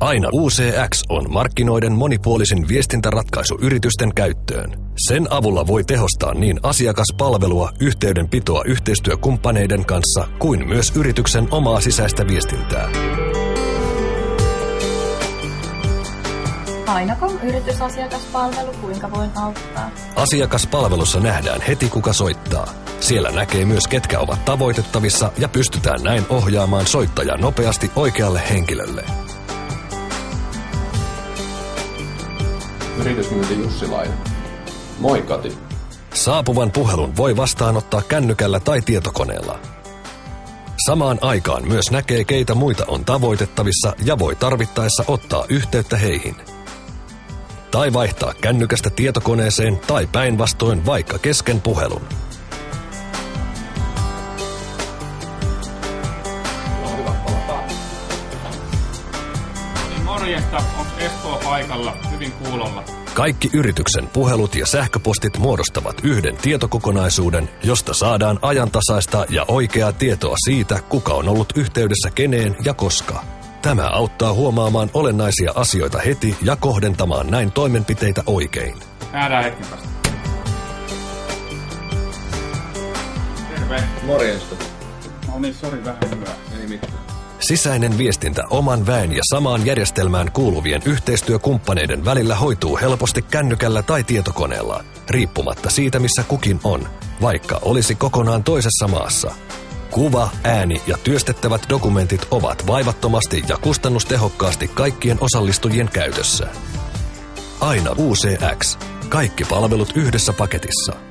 Aina UCX on markkinoiden monipuolisin viestintäratkaisu yritysten käyttöön. Sen avulla voi tehostaa niin asiakaspalvelua, yhteydenpitoa yhteistyökumppaneiden kanssa kuin myös yrityksen omaa sisäistä viestintää. Ainacom yritysasiakaspalvelu, kuinka voin auttaa? Asiakaspalvelussa nähdään heti kuka soittaa. Siellä näkee myös ketkä ovat tavoitettavissa ja pystytään näin ohjaamaan soittaja nopeasti oikealle henkilölle. Yritysmyynti Jussilainen. Moi Kati. Saapuvan puhelun voi vastaanottaa kännykällä tai tietokoneella. Samaan aikaan myös näkee keitä muita on tavoitettavissa ja voi tarvittaessa ottaa yhteyttä heihin. Tai vaihtaa kännykästä tietokoneeseen tai päinvastoin vaikka kesken puhelun. Morjesta, onko Espoo paikalla? Hyvin kuulolla. Kaikki yrityksen puhelut ja sähköpostit muodostavat yhden tietokokonaisuuden, josta saadaan ajantasaista ja oikeaa tietoa siitä, kuka on ollut yhteydessä keneen ja koska. Tämä auttaa huomaamaan olennaisia asioita heti ja kohdentamaan näin toimenpiteitä oikein. Nähdään hetken päästä. Terve. Morjesta. No niin, sori vähän hyvää. Ei mitään. Sisäinen viestintä oman väen ja samaan järjestelmään kuuluvien yhteistyökumppaneiden välillä hoituu helposti kännykällä tai tietokoneella, riippumatta siitä missä kukin on, vaikka olisi kokonaan toisessa maassa. Kuva, ääni ja työstettävät dokumentit ovat vaivattomasti ja kustannustehokkaasti kaikkien osallistujien käytössä. Aina UCX. Kaikki palvelut yhdessä paketissa.